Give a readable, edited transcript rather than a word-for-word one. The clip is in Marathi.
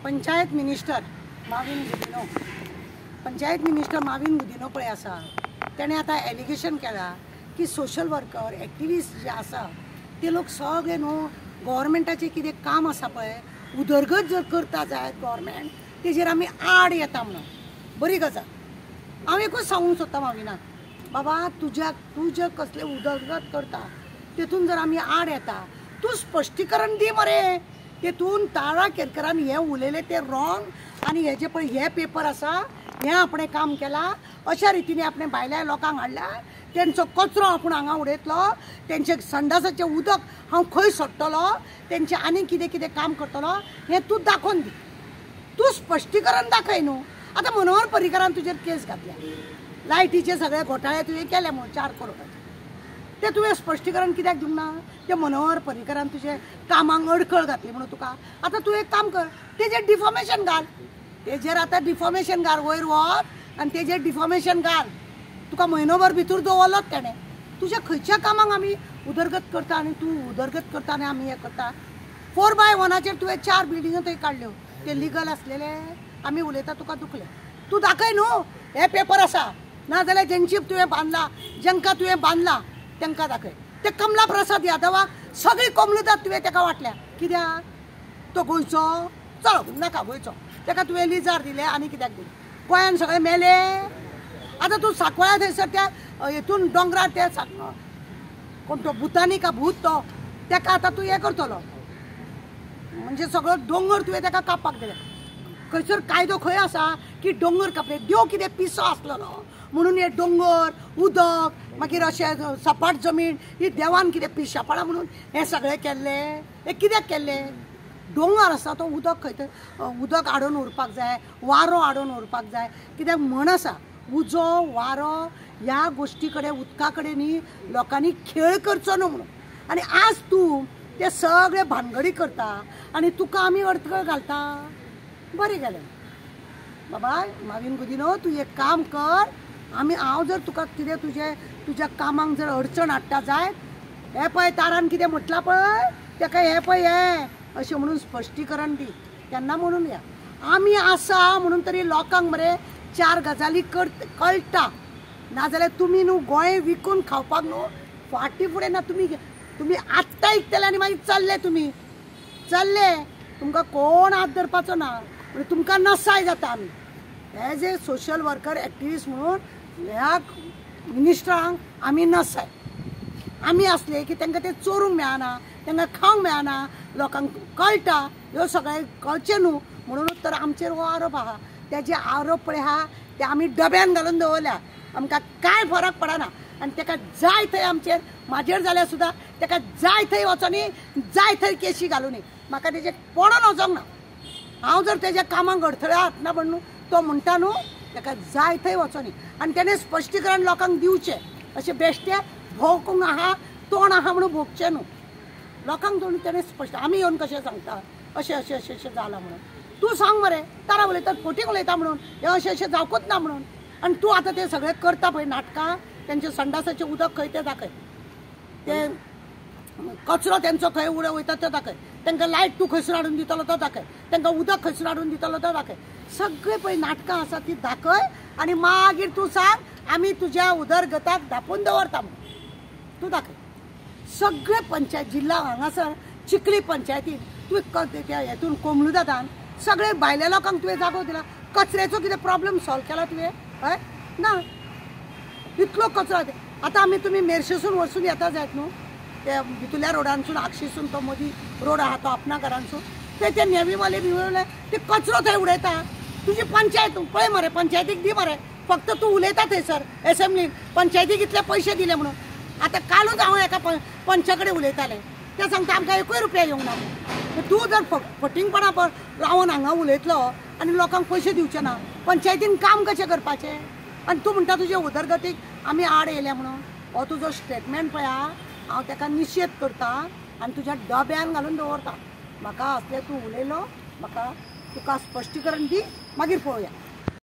पंचायत मिनिस्टर माविन गुदिनो पळय आसा तेणे आतां एलिगेशन केला की सोशल वर्कर एक्टिविस्ट जे आसा ते लोक सगळे न्हू गव्हर्मेंटाचें कितें काम आसा पळय उदरगत जर करता जायत गव्हर्मेंट तेजेर आमी आड येता म्हणून बरी गजाल। हांव एकूच सांगूंक सोदता माविनाक बाबा तूं जर कसलें उदरगत करता तेतून जर आमी आड येता तूं स्पश्टीकरण दी मरे। तेतून तारा केरकरान हें उलयलें तें रॉंग आनी हे जे पळय हे पेपर आसा हें आपणें काम केलां अशा रितीने आपणें भायल्या लोकांक हाडला तेंचो कचरो आपूण हांगा उडयतलो तेंचे संडासाचें उदक हांव खंय सोडटलो तेंचें आनी कितें कितें काम करतलो हें तूं दाखोवन दी। तूं स्पश्टीकरण दाखय न्हू। आतां मनोहर पर्रीकारान तुजेर केस घातल्या लायटीचे सगळे घोटाळे तुवें केले म्हणून 4 करोडाचे ते तुवें स्पश्टीकरण कित्याक दिवंक ना? ते मनोहर पर्रीकारान तुजे कामाक अडखळ घातली म्हणून तुका आतां तूं एक काम कर तेजेर डिफॉमेशन घाल तेजेर आतां डिफॉमेशन घाल वयर वच आनी तेजेर डिफॉमेशन घाल। तुका म्हयनोभर भितर दवरलोच तेणें तुज्या खंयच्या कामाक आमी उदरगत करता आनी तूं उदरगत करता आनी आमी हें करता। 4x1 तुवें 4 बिल्डिंगो थंय काडल्यो ते लिगल आसलेले आमी उलयता तुका दुखलें तूं दाखय न्हू हे पेपर आसा नाजाल्यार जेंची तुवें बांदला जेंका तुवें बांदला तेंकां दाखय। ते कमला प्रसाद यादवाक सगळी कोमलुदाद तुवें तेका वाटल्या कित्याक तो गोंयचो चलो नाका गोंयचो तेका तुवें लिजार दिले आनी कित्याक दिले गोंयान सगळे मेले। आतां तूं सांकवाळा थंयसर त्या हितून दोंगरार ते कोण तो भुतानी का भूत तो तेका आतां तूं हें करतलो म्हणजे सगळो दोंगर तुवें तेका कापपाक दिले। खंयसर कायदो खंय आसा की दोंगर कापले देव कितें पिसो आसलेलो म्हणून हे दोंगर उदक मागीर अशें सपाट जमीन ही देवान कितें पिशापणां म्हणून हें सगळें केल्लें हें कित्याक केल्लें? दोंगर आसा तो उदक खंय थंय उदक आडोवन उरपाक जाय वारो आडोवन उरपाक जाय कित्याक म्हण आसा उजो वारो ह्या गोश्टी कडेन उदका कडेन न्ही लोकांनी खेळ करचो न्हू म्हणून आनी आज तूं ते सगळे भानगडी करता आनी तुका आमी अडथळो घालता बरें गेलें बाबा माविन गुदिनो तूं एक काम कर हांव जर तुका कितें तुज्या कामाक जर अडचण हाडटा जायत हें पळय तारान कितें म्हटलां पळय तेका हें पळय हें अशें म्हणून स्पश्टीकरण दी तेन्ना म्हणून या आमी आसा म्हणून तरी लोकांक मरे 4 गजाली कळटा नाजाल्यार तुमी न्हू गोंय विकून खावपाक न्हू फाटीं फुडें ना तुमी आत्तां आयकतले आनी मागीर चल्ले तुमकां कोण हात धरपाचो ना म्हणजे तुमकां नसाय जाता आमी as a social worker activist म्हणून ह्या मिनिस्टरांक आमी नसाय आमी असले की तांकां ते चोरूंक मेळना तांकां खावंक मेळना लोकांक कळटा ह्यो सगळे कळचें न्हू म्हणूनच तर आमचेर हो आरोप आहा तेजे आरोप पळय आहा ते आमी डब्यान घालून दवरल्या आमकां कांय फरक पडना आनी ताका जाय थंय आमचेर म्हाजेर जाल्यार सुद्दां ताका जाय थंय वचोनी जाय थंय केशी घालूनी म्हाका तेजे पडोन वचोंक ना। हांव जर तेज्या कामाक अडथळे हाडना म्हण न्हू तो म्हणटा न्हू ताका जाय थंय वचोनी आनी तेणें स्पश्टीकरण लोकांक दिवचें अशें बेश्टे भोंवकूंक आहा तोंड आहा म्हणून भोगचें न्हू लोकांक दोन तेणें स्पश्ट आमी येवन कशें सांगता अशें जालां म्हणून तूं सांग मरे तारा उलयतात फोटींग उलयता म्हणून हें अशें जावकूच ना म्हणून आनी तूं आतां तें सगळें करता पळय नाटकां तेंचे संडासाचें उदक खंय तें दाखय ते कचरो तेंचो खंय उडो वयता तो दाखय तांकां लायट तूं खंयसून हाडून दितलो तो दाखय तांकां उदक खंयसून हाडून दितलो तो दाखय सगळें पळय नाटकां आसा ती दाखय आनी मागीर तूं सांग आमी तुज्या उदरगताक धापून दवरता म्हणून तूं दाखय। सगळे पंचायत जिल्ला हांगासर चिखली पंचायतीन तुवें हेतून कोमलुदादान सगळे भायल्या लोकांक तुवें जागो दिला कचऱ्याचो कितें प्रॉब्लेम सॉल्व केला तुवें हय ना इतलो कचरो आतां आमी तुमी मेर्शेसून वचून येता जायत न्हू ते भितुल्या रोडांसून आक्षीसून तो मदीं रोड आहा तो आपणा घरांसून ते नेवीवाले बिवले ते कचरो थंय उडयता तुजी पंचायत पळय मरे पंचायतीक दी मरे फक्त तूं उलयता थंयसर एसेंब्लीन पंचायतीक इतले पयशे दिले म्हणून आतां कालूच हांव एका पंचा कडेन उलयतालें ते सांगता आमकां 1 रुपया येवंक ना तूं जर फटिंगपणा रावन हांगा उलयतलो आनी लोकांक पयशे दिवचे ना पंचायतीन काम कशें करपाचें आनी तूं म्हणटा तुजे उदरगतीक आमी आड येयल्या म्हणून हो तुजो स्टेटमेंट पळय हांव ताका निशेध करता आनी तुज्या डब्यान घालून दवरता म्हाका असलें तूं उलयलो म्हाका तुका स्पश्टीकरण दी मागीर पळोवया।